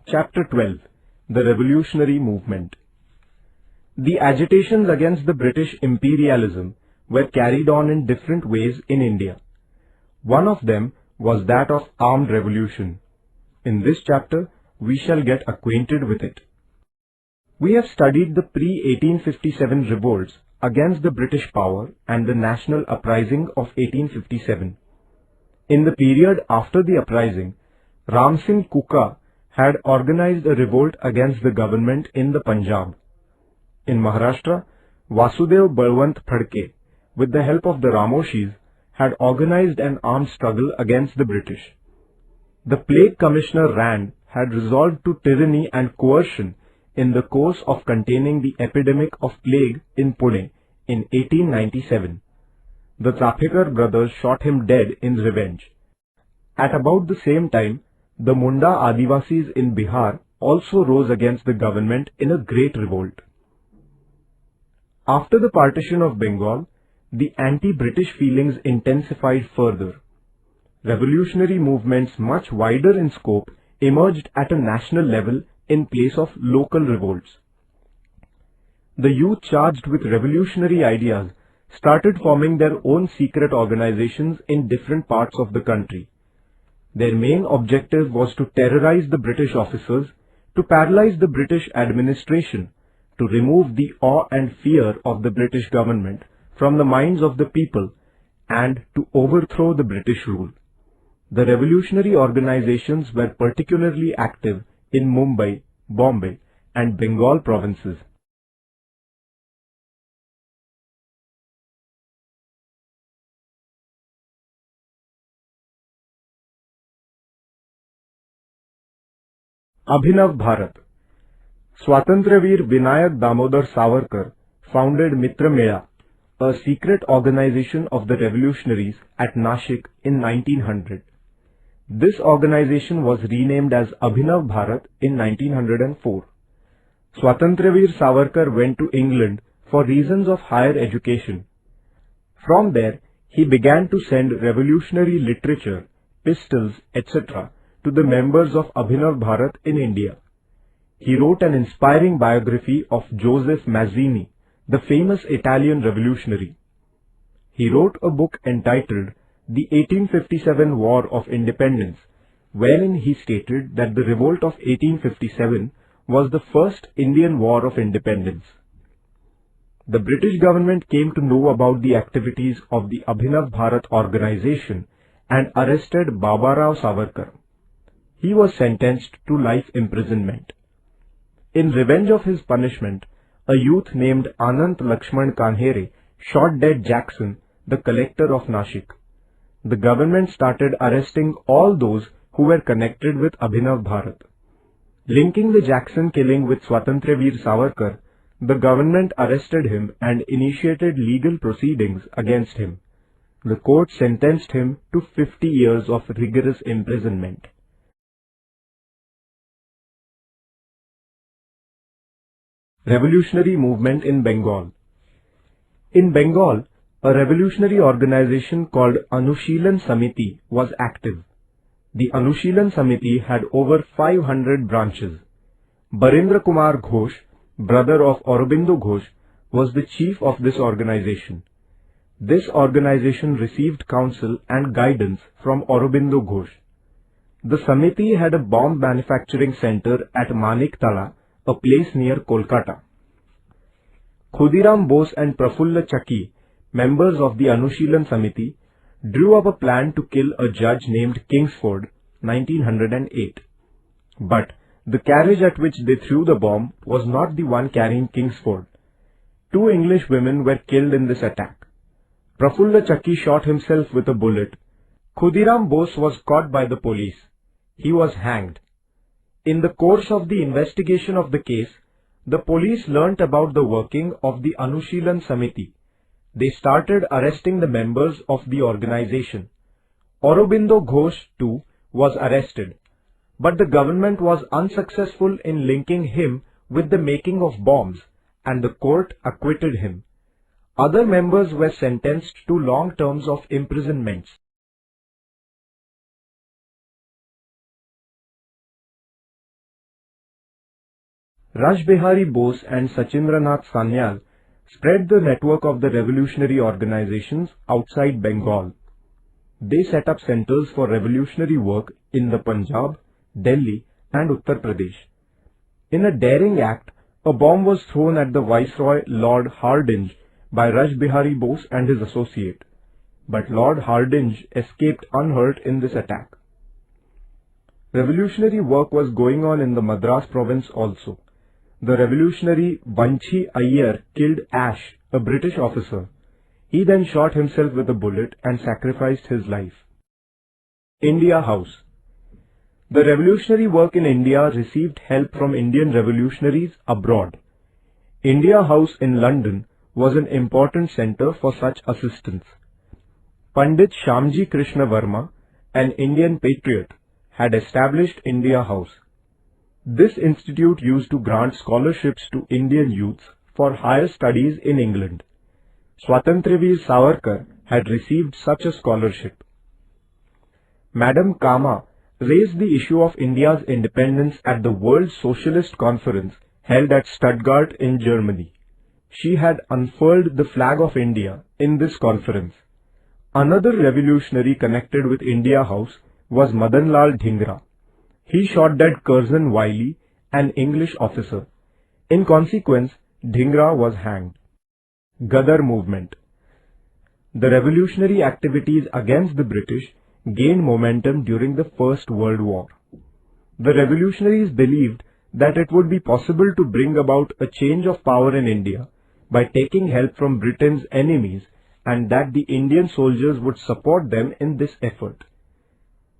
Chapter 12. The Revolutionary Movement. The agitations against the British imperialism were carried on in different ways in India. One of them was that of armed revolution. In this chapter, we shall get acquainted with it. We have studied the pre-1857 revolts against the British power and the national uprising of 1857. In the period after the uprising, Ram Singh Kuka had organized a revolt against the government in the Punjab. In Maharashtra, Vasudev Balwant Phadke, with the help of the Ramoshis, had organized an armed struggle against the British. The Plague Commissioner Rand had resolved to tyranny and coercion in the course of containing the epidemic of plague in Pune in 1897. The Chapekar brothers shot him dead in revenge. At about the same time, the Munda Adivasis in Bihar also rose against the government in a great revolt. After the partition of Bengal, the anti-British feelings intensified further. Revolutionary movements much wider in scope emerged at a national level in place of local revolts. The youth charged with revolutionary ideas started forming their own secret organizations in different parts of the country. Their main objective was to terrorize the British officers, to paralyze the British administration, to remove the awe and fear of the British government from the minds of the people, and to overthrow the British rule. The revolutionary organizations were particularly active in Mumbai, Bombay, and Bengal provinces. Abhinav Bharat. Swatantraveer Vinayak Damodar Savarkar founded Mitra Mela, a secret organization of the revolutionaries at Nashik in 1900. This organization was renamed as Abhinav Bharat in 1904. Swatantraveer Savarkar went to England for reasons of higher education. From there, he began to send revolutionary literature, pistols, etc. to the members of Abhinav Bharat in India. He wrote an inspiring biography of Joseph Mazzini, the famous Italian revolutionary. He wrote a book entitled The 1857 War of Independence, wherein he stated that the revolt of 1857 was the first Indian War of Independence. The British government came to know about the activities of the Abhinav Bharat organization and arrested Babarao Savarkar. He was sentenced to life imprisonment. In revenge of his punishment, a youth named Anant Lakshman Kanhere shot dead Jackson, the collector of Nashik. The government started arresting all those who were connected with Abhinav Bharat. Linking the Jackson killing with Swatantraveer Savarkar, the government arrested him and initiated legal proceedings against him. The court sentenced him to 50 years of rigorous imprisonment. Revolutionary movement in Bengal. In Bengal, a revolutionary organization called Anushilan Samiti was active. The Anushilan Samiti had over 500 branches. Barendra Kumar Ghosh, brother of Aurobindo Ghosh, was the chief of this organization. This organization received counsel and guidance from Aurobindo Ghosh. The Samiti had a bomb manufacturing center at Maniktala, a place near Kolkata. Khudiram Bose and Prafulla Chakki, members of the Anushilan Samiti, drew up a plan to kill a judge named Kingsford, 1908. But the carriage at which they threw the bomb was not the one carrying Kingsford. 2 English women were killed in this attack. Prafulla Chakki shot himself with a bullet. Khudiram Bose was caught by the police. He was hanged. In the course of the investigation of the case, the police learnt about the working of the Anushilan Samiti. They started arresting the members of the organization. Aurobindo Ghosh too was arrested, but the government was unsuccessful in linking him with the making of bombs, and the court acquitted him. Other members were sentenced to long terms of imprisonments. Rashbihari Bose and Sachindranath Sanyal spread the network of the revolutionary organizations outside Bengal. They set up centers for revolutionary work in the Punjab, Delhi and Uttar Pradesh. In a daring act, a bomb was thrown at the Viceroy Lord Hardinge by Rashbihari Bose and his associate, but Lord Hardinge escaped unhurt in this attack. Revolutionary work was going on in the Madras province also. The revolutionary Vanchi Iyer killed Ash, a British officer. He then shot himself with a bullet and sacrificed his life. India House. The revolutionary work in India received help from Indian revolutionaries abroad. India House in London was an important centre for such assistance. Pandit Shamji Krishna Verma, an Indian patriot, had established India House. This institute used to grant scholarships to Indian youths for higher studies in England. Swatantravir Savarkar had received such a scholarship. Madam Kama raised the issue of India's independence at the World Socialist Conference held at Stuttgart in Germany. She had unfurled the flag of India in this conference. Another revolutionary connected with India House was Madan Lal Dhingra. He shot dead Curzon Wiley, an English officer. In consequence, Dhingra was hanged. Gadar movement. The revolutionary activities against the British gained momentum during the First World War. The revolutionaries believed that it would be possible to bring about a change of power in India by taking help from Britain's enemies, and that the Indian soldiers would support them in this effort.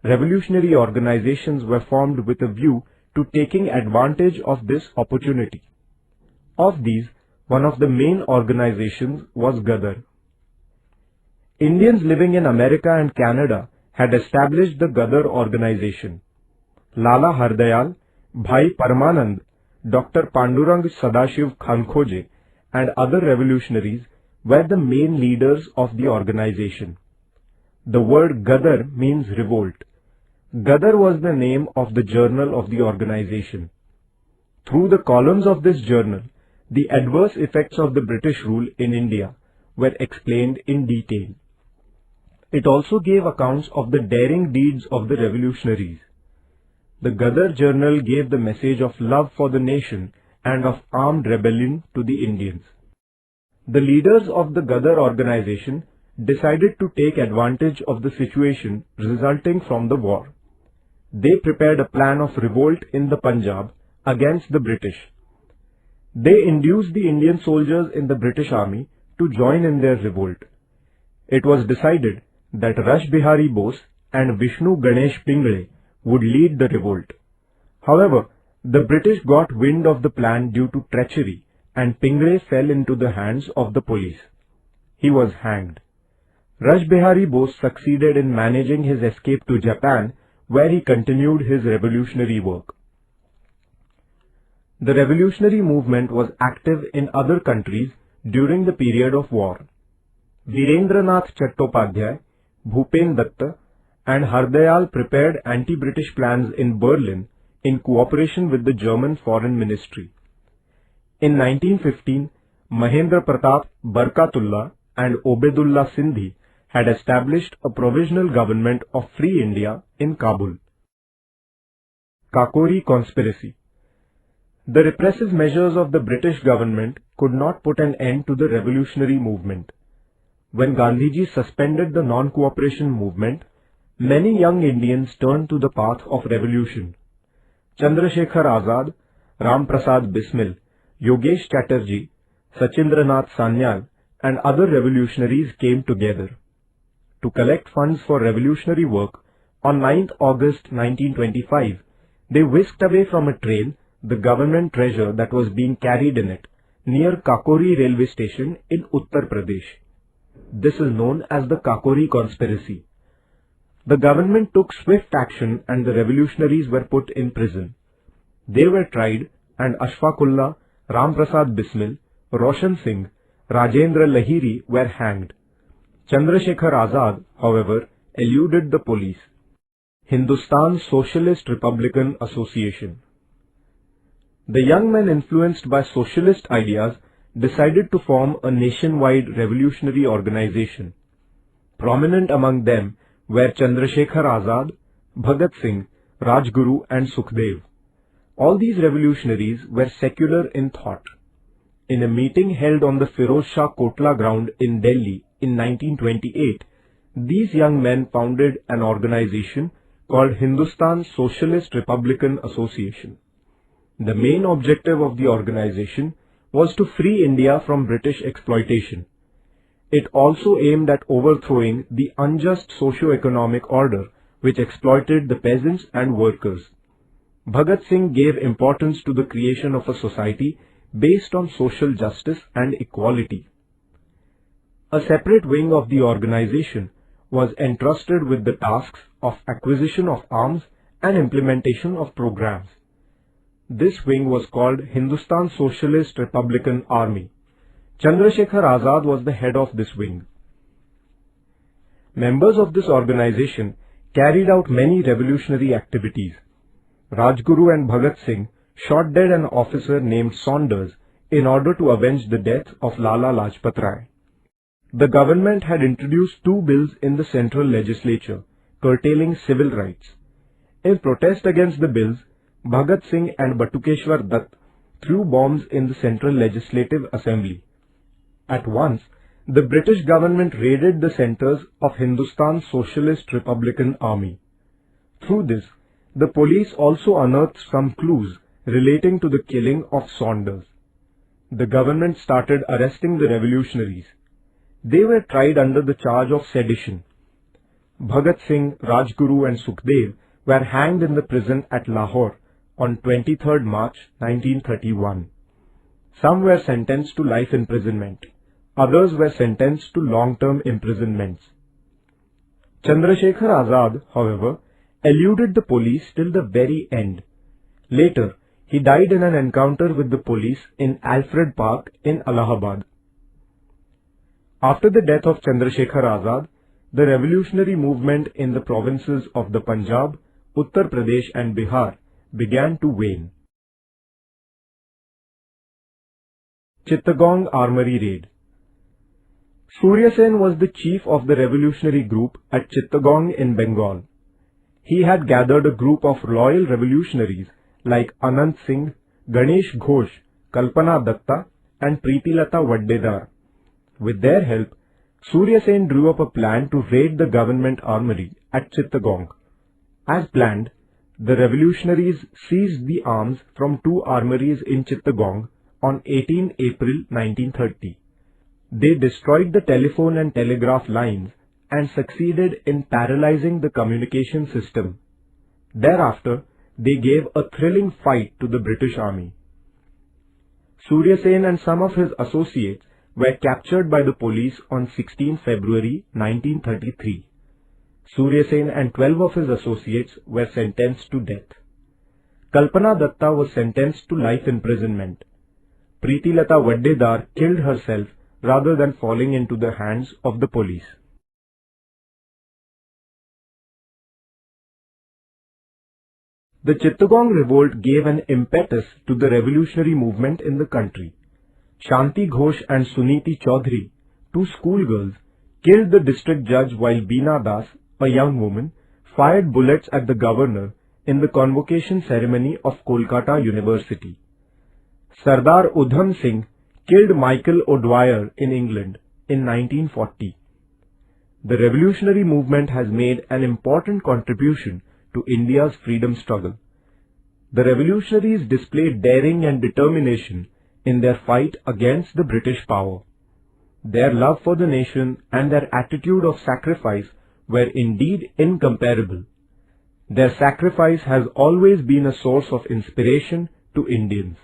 Revolutionary organizations were formed with a view to taking advantage of this opportunity. Of these, one of the main organizations was Gadar. Indians living in America and Canada had established the Gadar organization. Lala Hardayal, Bhai Paramanand, Dr. Pandurang Sadashiv Khankhoje and other revolutionaries were the main leaders of the organization. The word Gadar means revolt. Gadar was the name of the journal of the organization. Through the columns of this journal, the adverse effects of the British rule in India were explained in detail. It also gave accounts of the daring deeds of the revolutionaries. The Gadar journal gave the message of love for the nation and of armed rebellion to the Indians. The leaders of the Gadar organization decided to take advantage of the situation resulting from the war. They prepared a plan of revolt in the Punjab against the British. They induced the Indian soldiers in the British army to join in their revolt. It was decided that Rashbihari Bose and Vishnu Ganesh Pingle would lead the revolt. However, the British got wind of the plan due to treachery, and Pingle fell into the hands of the police. He was hanged. Rashbihari Bose succeeded in managing his escape to Japan, where he continued his revolutionary work. The revolutionary movement was active in other countries during the period of war. Virendranath Chattopadhyay, Bhupen Datta and Hardayal prepared anti-British plans in Berlin in cooperation with the German Foreign Ministry. In 1915, Mahendra Pratap Barkatullah and Obedullah Sindhi had established a provisional government of Free India in Kabul. Kakori Conspiracy. The repressive measures of the British government could not put an end to the revolutionary movement. When Gandhiji suspended the non-cooperation movement, many young Indians turned to the path of revolution. Chandrasekhar Azad, Ram Prasad Bismil, Yogesh Chatterjee, Sachindranath Sanyal and other revolutionaries came together. To collect funds for revolutionary work, on 9th August 1925, they whisked away from a train the government treasure that was being carried in it, near Kakori railway station in Uttar Pradesh. This is known as the Kakori Conspiracy. The government took swift action and the revolutionaries were put in prison. They were tried and Ashfaqullah, Ram Prasad Bismil, Roshan Singh, Rajendra Lahiri were hanged. Chandrasekhar Azad, however, eluded the police. Hindustan Socialist Republican Association. The young men, influenced by socialist ideas, decided to form a nationwide revolutionary organization. Prominent among them were Chandrasekhar Azad, Bhagat Singh, Rajguru and Sukhdev. All these revolutionaries were secular in thought. In a meeting held on the Firoz Shah Kotla ground in Delhi in 1928, these young men founded an organization called Hindustan Socialist Republican Association. The main objective of the organization was to free India from British exploitation. It also aimed at overthrowing the unjust socio-economic order which exploited the peasants and workers. Bhagat Singh gave importance to the creation of a society based on social justice and equality. A separate wing of the organization was entrusted with the tasks of acquisition of arms and implementation of programs. This wing was called Hindustan Socialist Republican Army. Chandrasekhar Azad was the head of this wing. Members of this organization carried out many revolutionary activities. Rajguru and Bhagat Singh shot dead an officer named Saunders in order to avenge the death of Lala Lajpat Rai. The government had introduced two bills in the central legislature curtailing civil rights. In protest against the bills, Bhagat Singh and Batukeshwar Dutt threw bombs in the Central Legislative Assembly. At once, the British government raided the centers of Hindustan Socialist Republican Army. Through this, the police also unearthed some clues relating to the killing of Saunders. The government started arresting the revolutionaries. They were tried under the charge of sedition. Bhagat Singh, Rajguru and Sukhdev were hanged in the prison at Lahore on 23rd March 1931. Some were sentenced to life imprisonment. Others were sentenced to long-term imprisonments. Chandrasekhar Azad, however, eluded the police till the very end. Later, he died in an encounter with the police in Alfred Park in Allahabad. After the death of Chandrasekhar Azad, the revolutionary movement in the provinces of the Punjab, Uttar Pradesh and Bihar began to wane. Chittagong Armory Raid. Surya Sen was the chief of the revolutionary group at Chittagong in Bengal. He had gathered a group of loyal revolutionaries like Anand Singh, Ganesh Ghosh, Kalpana Datta and Preetilata Waddedar. With their help, Surya Sen drew up a plan to raid the government armory at Chittagong. As planned, the revolutionaries seized the arms from two armories in Chittagong on 18 April 1930. They destroyed the telephone and telegraph lines and succeeded in paralyzing the communication system. Thereafter, they gave a thrilling fight to the British Army. Surya Sen and some of his associates were captured by the police on 16 February 1933. Surya Sen and 12 of his associates were sentenced to death. Kalpana Datta was sentenced to life imprisonment. Preetilata Waddedar killed herself rather than falling into the hands of the police. The Chittagong revolt gave an impetus to the revolutionary movement in the country. Shanti Ghosh and Suniti Chaudhary, two schoolgirls, killed the district judge while Beena Das, a young woman, fired bullets at the governor in the convocation ceremony of Kolkata University. Sardar Udham Singh killed Michael O'Dwyer in England in 1940. The revolutionary movement has made an important contribution to India's freedom struggle. The revolutionaries displayed daring and determination in their fight against the British power. Their love for the nation and their attitude of sacrifice were indeed incomparable. Their sacrifice has always been a source of inspiration to Indians.